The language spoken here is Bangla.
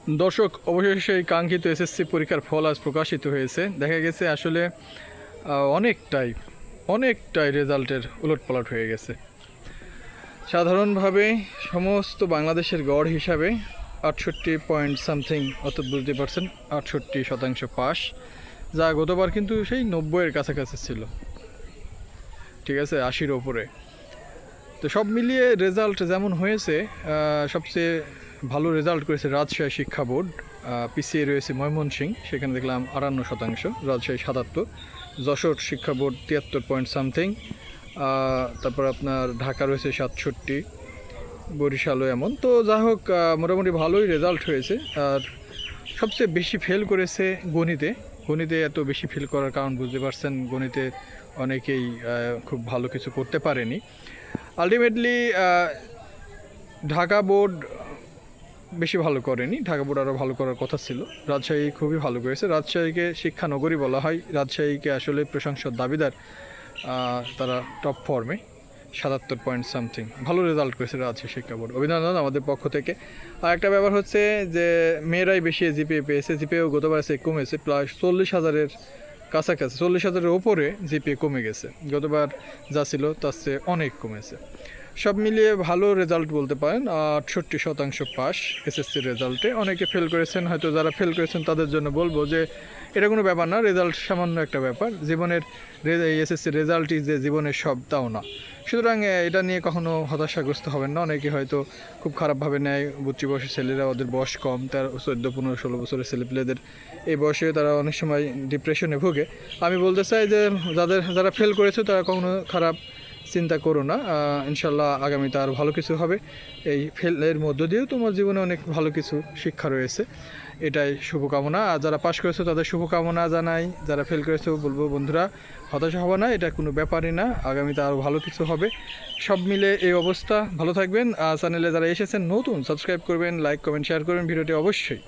দর্শক, অবশেষে এই কাঙ্ক্ষিত এসএসসি পরীক্ষার ফল আজ প্রকাশিত হয়েছে। দেখা গেছে আসলে অনেকটাই রেজাল্টের উলটপালট হয়ে গেছে। সাধারণভাবে সমস্ত বাংলাদেশের গড় হিসাবে 68 পয়েন্ট সামথিং, অর্থাৎ বুঝতে পারছেন 68% পাস, যা গতবার কিন্তু সেই 90-এর কাছাকাছি ছিল। ঠিক আছে, 80-র ওপরে। তো সব মিলিয়ে রেজাল্ট যেমন হয়েছে, সবচেয়ে ভালো রেজাল্ট করেছে রাজশাহী শিক্ষা বোর্ড। পিছিয়ে রয়েছে ময়মনসিংহ, সেখানে দেখলাম 58%, রাজশাহী 77, যশোর শিক্ষা বোর্ড 73 পয়েন্ট সামথিং, তারপর আপনার ঢাকা রয়েছে 67, বরিশালও এমন। তো যা হোক, মোটামুটি ভালোই রেজাল্ট হয়েছে। আর সবচেয়ে বেশি ফেল করেছে গণিতে এত বেশি ফেল করার কারণ বুঝতে পারছেন, গণিতে অনেকেই খুব ভালো কিছু করতে পারেনি। আলটিমেটলি ঢাকা বোর্ড বেশি ভালো করেনি, ঢাকা বোর্ড আরও ভালো করার কথা ছিল। রাজশাহী খুবই ভালো করেছে। রাজশাহীকে শিক্ষানগরী বলা হয়, রাজশাহীকে আসলে প্রশংসার দাবিদার। তারা টপ ফর্মে 77 পয়েন্ট সামথিং, ভালো রেজাল্ট করেছে রাজশাহী শিক্ষা বোর্ড। অভিনন্দন আমাদের পক্ষ থেকে। আর একটা ব্যাপার হচ্ছে যে মেয়েরাই বেশি জিপিএ পেয়েছে। জিপিএও গতবার কমেছে, প্রায় 40,000-এর কাছাকাছি, 40,000-এর ওপরে জিপিএ কমে গেছে। গতবার যা ছিল তার চেয়ে অনেক কমেছে। সব মিলিয়ে ভালো রেজাল্ট বলতে পারেন। 68% পাস এসএসসির রেজাল্টে। অনেকে ফেল করেছেন, হয়তো যারা ফেল করেছেন তাদের জন্য বলবো যে এটা কোনো ব্যাপার না, রেজাল্ট সামান্য একটা ব্যাপার। জীবনের এসএসসির রেজাল্টই যে জীবনের সব, তাও না। সুতরাং এটা নিয়ে কখনো হতাশাগ্রস্ত হবেন না। অনেকে হয়তো খুব খারাপভাবে নেয়, বুচ্চি বয়সের ছেলেরা, ওদের বয়স কম, তার 14, 15, 16 বছরের ছেলেপেলেদের এই বয়সে তারা অনেক সময় ডিপ্রেশনে ভোগে। আমি বলতে চাই যে যারা ফেল করেছে তারা কখনো খারাপ চিন্তা করো না। ইনশাল্লাহ আগামীতে আরও ভালো কিছু হবে। এই ফেলের মধ্য দিয়েও তোমার জীবনে অনেক ভালো কিছু শিক্ষা রয়েছে, এটাই শুভকামনা। আর যারা পাশ করেছো তাদের শুভকামনা জানাই। যারা ফেল করেছো বলবো, বন্ধুরা হতাশা হবে না, এটা কোনো ব্যাপারই না, আগামীতে আরও ভালো কিছু হবে। সব মিলে এই অবস্থা। ভালো থাকবেন। চ্যানেলে যারা এসেছেন নতুন, সাবস্ক্রাইব করবেন, লাইক কমেন্ট শেয়ার করবেন ভিডিওটি অবশ্যই।